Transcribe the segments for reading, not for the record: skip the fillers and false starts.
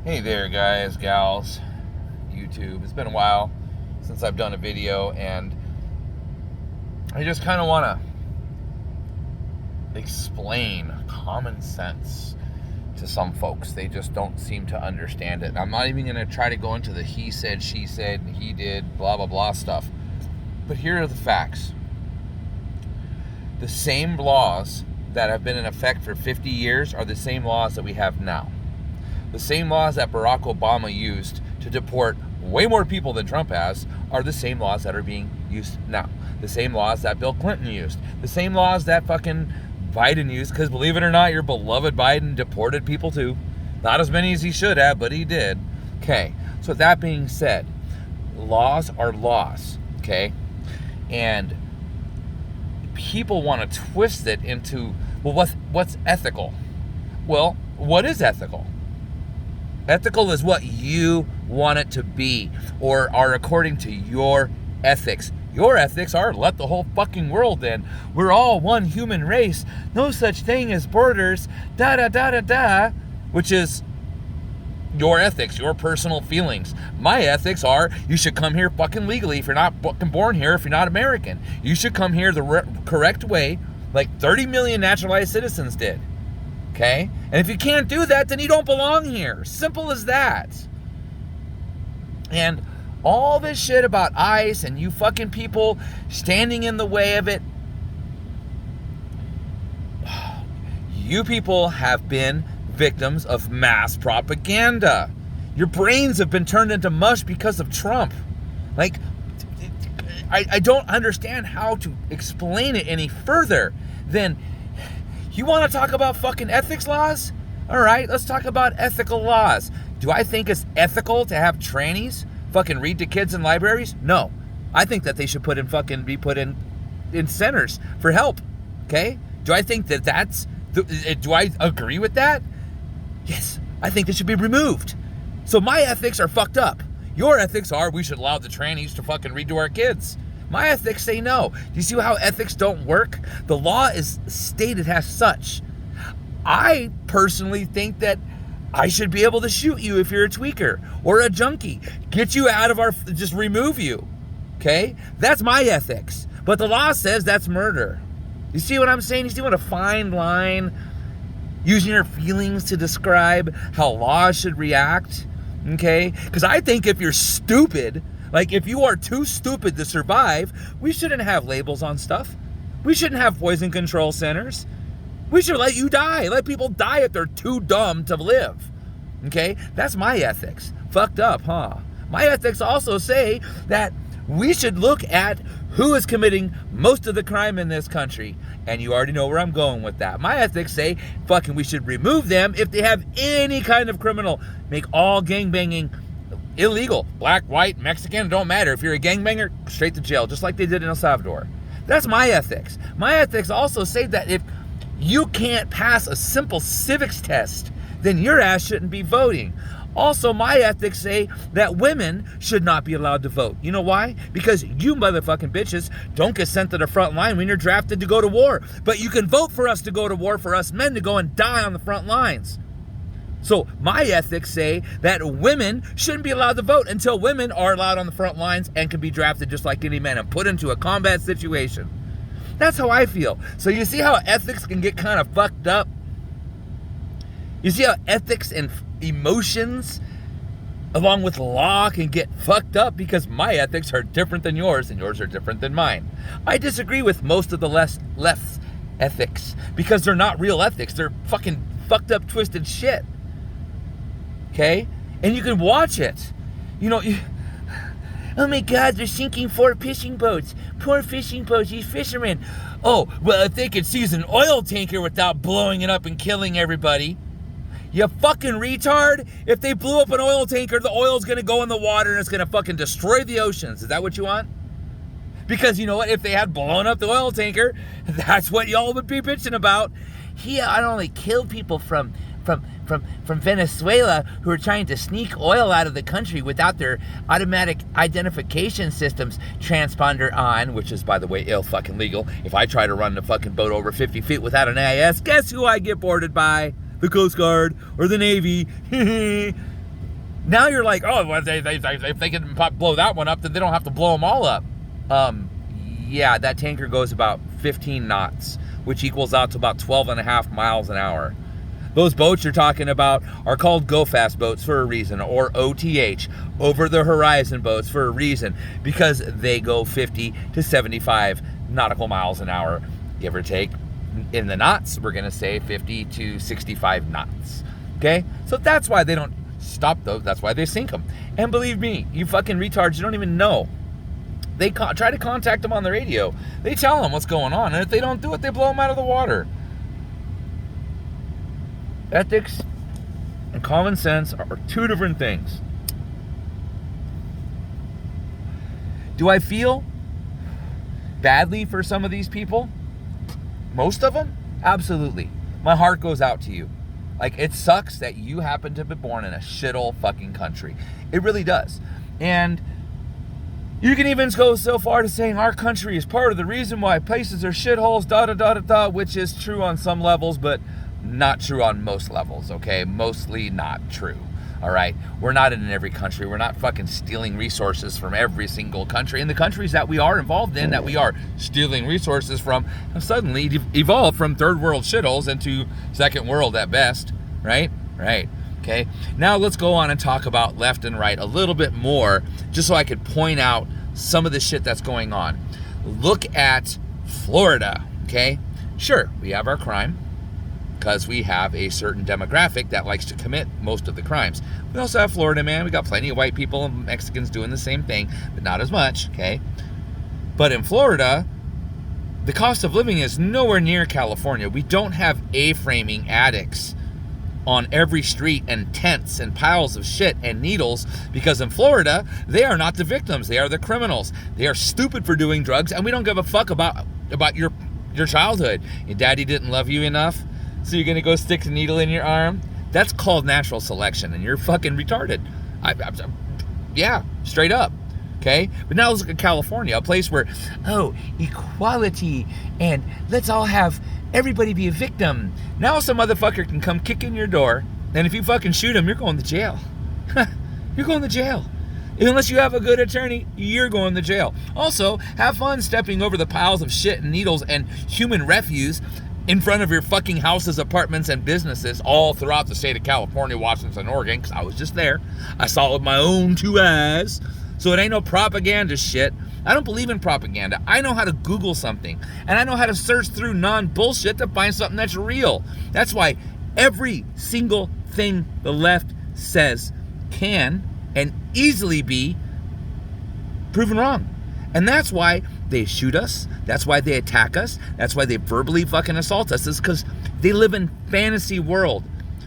Hey there, guys, gals, YouTube. It's been a while since I've done a video, and I just kind of want to explain common sense to some folks. They just don't seem to understand it. I'm not even going to try to go into the he said, she said, he did, blah, blah, blah stuff. But here are the facts. The same laws that have been in effect for 50 years are the same laws that we have now. The same laws that Barack Obama used to deport way more people than Trump has are the same laws that are being used now. The same laws that Bill Clinton used. The same laws that fucking Biden used, because believe it or not, your beloved Biden deported people too. Not as many as he should have, but he did. Okay, so that being said, laws are laws, okay? And people want to twist it into, well, what's ethical? Well, what is ethical? Ethical is what you want it to be, or are according to your ethics. Your ethics are let the whole fucking world in. We're all one human race. No such thing as borders. Da da da da da. Which is your ethics, your personal feelings. My ethics are you should come here fucking legally if you're not fucking born here, if you're not American. You should come here the correct way, like 30 million naturalized citizens did. Okay? And if you can't do that, then you don't belong here. Simple as that. And all this shit about ICE and you fucking people standing in the way of it. You people have been victims of mass propaganda. Your brains have been turned into mush because of Trump. Like, I don't understand how to explain it any further than, you want to talk about fucking ethics laws? All right, let's talk about ethical laws. Do I think it's ethical to have trannies fucking read to kids in libraries? No. I think that they should be put in centers for help. Okay? Do I think do I agree with that? Yes. I think it should be removed. So my ethics are fucked up. Your ethics are we should allow the trannies to fucking read to our kids. My ethics say no. Do you see how ethics don't work? The law is stated as such. I personally think that I should be able to shoot you if you're a tweaker or a junkie. Get you out of just remove you. Okay? That's my ethics. But the law says that's murder. You see what I'm saying? You see what a fine line? Using your feelings to describe how laws should react. Okay? Because I think if you're stupid, like if you are too stupid to survive, we shouldn't have labels on stuff. We shouldn't have poison control centers. We should let you die. Let people die if they're too dumb to live. Okay? That's my ethics. Fucked up, huh? My ethics also say that we should look at who is committing most of the crime in this country. And you already know where I'm going with that. My ethics say fucking we should remove them if they have any kind of criminal. Make all gangbanging illegal. Black, white, Mexican, don't matter. If you're a gangbanger, straight to jail, just like they did in El Salvador. That's my ethics. My ethics also say that if you can't pass a simple civics test, then your ass shouldn't be voting. Also, my ethics say that women should not be allowed to vote. You know why? Because you motherfucking bitches don't get sent to the front line when you're drafted to go to war. But you can vote for us to go to war, for us men to go and die on the front lines. So my ethics say that women shouldn't be allowed to vote until women are allowed on the front lines and can be drafted just like any man and put into a combat situation. That's how I feel. So you see how ethics can get kind of fucked up? You see how ethics and emotions along with law can get fucked up because my ethics are different than yours and yours are different than mine. I disagree with most of the left's ethics because they're not real ethics. They're fucking fucked up, twisted shit. Okay? And you can watch it. Oh my God, they're sinking 4 fishing boats. Poor fishing boats, these fishermen. Oh, well, if they could seize an oil tanker without blowing it up and killing everybody. You fucking retard. If they blew up an oil tanker, the oil's gonna go in the water and it's gonna fucking destroy the oceans. Is that what you want? Because you know what? If they had blown up the oil tanker, that's what y'all would be bitching about. He not only killed people from Venezuela who are trying to sneak oil out of the country without their automatic identification systems transponder on, which is, by the way, fucking legal. If I try to run the fucking boat over 50 feet without an AIS, guess who I get boarded by? The Coast Guard or the Navy. Now you're like, oh, well, if they can blow that one up, then they don't have to blow them all up. Yeah, that tanker goes about 15 knots, which equals out to about 12.5 miles an hour. Those boats you're talking about are called go-fast boats for a reason, or OTH, over-the-horizon boats, for a reason, because they go 50 to 75 nautical miles an hour, give or take. In the knots, we're going to say 50 to 65 knots. Okay? So that's why they don't stop those. That's why they sink them. And believe me, you fucking retards, you don't even know. They try to contact them on the radio. They tell them what's going on. And if they don't do it, they blow them out of the water. Ethics and common sense are two different things. Do I feel badly for some of these people? Most of them? Absolutely. My heart goes out to you. Like, it sucks that you happen to be born in a shithole fucking country. It really does. And you can even go so far to saying our country is part of the reason why places are shitholes, which is true on some levels, but not true on most levels, okay? Mostly not true, all right? We're not in every country. We're not fucking stealing resources from every single country. And the countries that we are involved in, that we are stealing resources from, have suddenly evolved from third world shitholes into second world at best, right? Right. Okay, now let's go on and talk about left and right a little bit more, just so I could point out some of the shit that's going on. Look at Florida, okay? Sure, we have our crime, because we have a certain demographic that likes to commit most of the crimes. We also have Florida, man. We got plenty of white people and Mexicans doing the same thing, but not as much, okay? But in Florida, the cost of living is nowhere near California. We don't have A-framing addicts on every street and tents and piles of shit and needles, because in Florida, they are not the victims. They are the criminals. They are stupid for doing drugs, and we don't give a fuck about your childhood. Your daddy didn't love you enough, so you're gonna go stick a needle in your arm? That's called natural selection, and you're fucking retarded. Yeah, straight up. Okay? But now let's look at California, a place where, oh, equality, and let's all have everybody be a victim. Now some motherfucker can come kick in your door, and if you fucking shoot him, you're going to jail. You're going to jail. Unless you have a good attorney, you're going to jail. Also, have fun stepping over the piles of shit and needles and human refuse in front of your fucking houses, apartments, and businesses all throughout the state of California, Washington, Oregon, because I was just there. I saw it with my own two eyes. So it ain't no propaganda shit. I don't believe in propaganda. I know how to Google something, and I know how to search through non-bullshit to find something that's real. That's why every single thing the left says can and easily be proven wrong. And that's why they shoot us. That's why they attack us. That's why they verbally fucking assault us. Is because they live in fantasy world,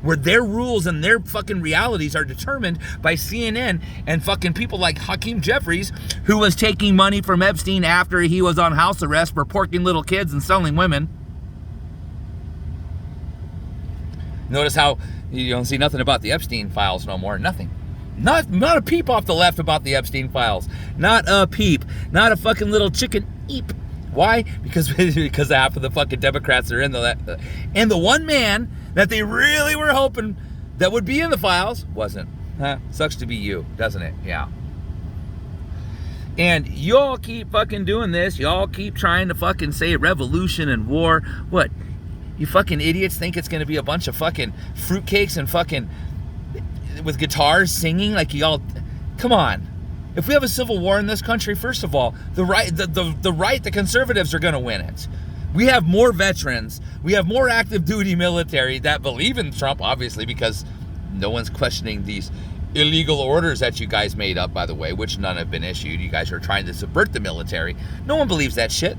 where their rules and their fucking realities are determined by CNN and fucking people like Hakeem Jeffries, who was taking money from Epstein after he was on house arrest for porking little kids and selling women. Notice how you don't see nothing about the Epstein files no more. Nothing. Not a peep off the left about the Epstein files. Not a peep. Not a fucking little chicken eep. Why? Because half of the fucking Democrats are in the left. And the one man that they really were hoping that would be in the files wasn't. Huh? Sucks to be you, doesn't it? Yeah. And y'all keep fucking doing this. Y'all keep trying to fucking say revolution and war. What? You fucking idiots think it's going to be a bunch of fucking fruitcakes and fucking with guitars singing like y'all? Come on. If we have a civil war in this country, first of all, the conservatives are going to win it. We have more veterans. We have more active duty military that believe in Trump, obviously, because no one's questioning these illegal orders that you guys made up, by the way, which none have been issued. You guys are trying to subvert the military. No one believes that shit.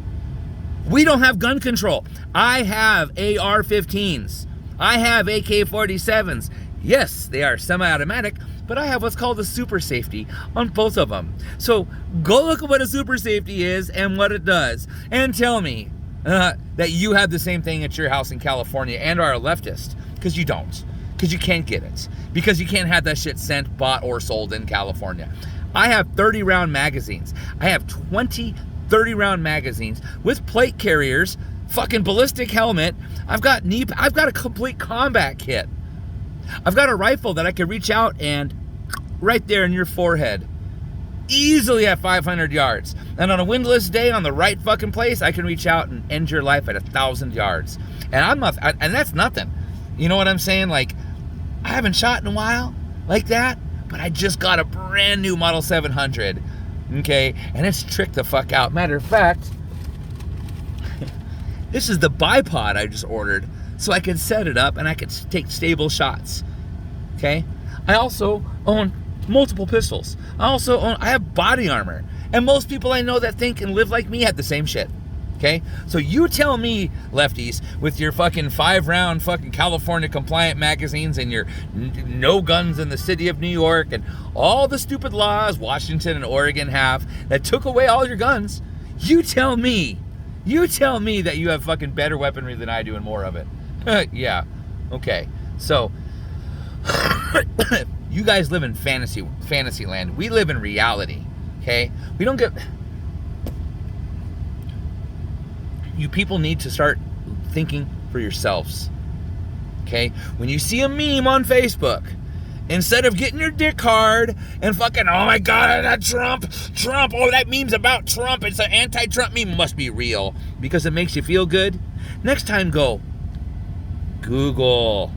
We don't have gun control. I have AR-15s. I have AK-47s. Yes, they are semi-automatic, but I have what's called a super safety on both of them. So go look at what a super safety is and what it does, and tell me that you have the same thing at your house in California and are a leftist, because you don't. Because you can't get it. Because you can't have that shit sent, bought, or sold in California. I have 30-round magazines. I have 20 30-round magazines with plate carriers, fucking ballistic helmet. I've got a complete combat kit. I've got a rifle that I can reach out and right there in your forehead. Easily at 500 yards. And on a windless day on the right fucking place, I can reach out and end your life at 1,000 yards. And and that's nothing. You know what I'm saying? Like, I haven't shot in a while like that, but I just got a brand new Model 700. Okay? And it's tricked the fuck out. Matter of fact, this is the bipod I just ordered so I can set it up and I can take stable shots. Okay? I also own multiple pistols. I have body armor. And most people I know that think and live like me have the same shit. Okay? So you tell me, lefties, with your fucking 5-round fucking California compliant magazines and your no guns in the city of New York and all the stupid laws Washington and Oregon have that took away all your guns, you tell me that you have fucking better weaponry than I do and more of it. Yeah. Okay. So you guys live in fantasy land. We live in reality, okay? We don't get... You people need to start thinking for yourselves, okay? When you see a meme on Facebook, instead of getting your dick hard and fucking, oh my God, that Trump, oh, that meme's about Trump, it's an anti-Trump meme, must be real because it makes you feel good. Next time, go Google,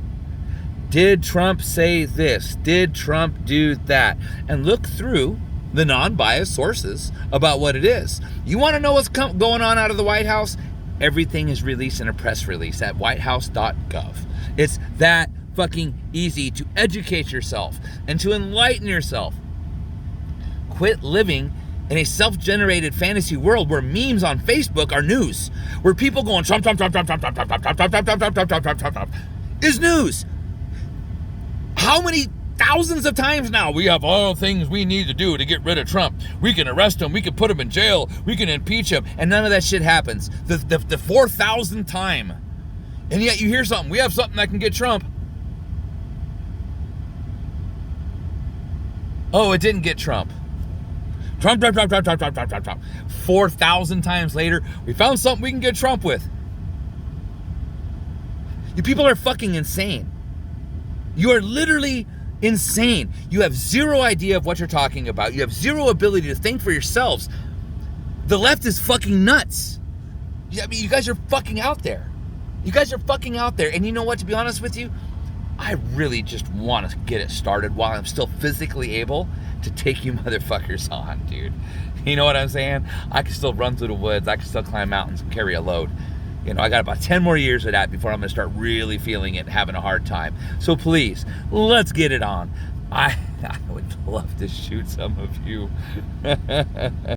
did Trump say this? Did Trump do that? And look through the non-biased sources about what it is. You want to know what's going on out of the White House? Everything is released in a press release at whitehouse.gov. It's that fucking easy to educate yourself and to enlighten yourself. Quit living in a self-generated fantasy world where memes on Facebook are news, where people going Trump is news. How many thousands of times now we have all things we need to do to get rid of Trump? We can arrest him, we can put him in jail, we can impeach him, and none of that shit happens. The 4,000th time. And yet you hear something, we have something that can get Trump. Oh, it didn't get Trump. Trump. 4,000 times later, we found something we can get Trump with. You people are fucking insane. You are literally insane. You have zero idea of what you're talking about. You have zero ability to think for yourselves. The left is fucking nuts. I mean, you guys are fucking out there. You guys are fucking out there. And you know what, to be honest with you, I really just want to get it started while I'm still physically able to take you motherfuckers on, dude. You know what I'm saying? I can still run through the woods. I can still climb mountains and carry a load. You know, I got about 10 more years of that before I'm going to start really feeling it and having a hard time. So please, let's get it on. I would love to shoot some of you.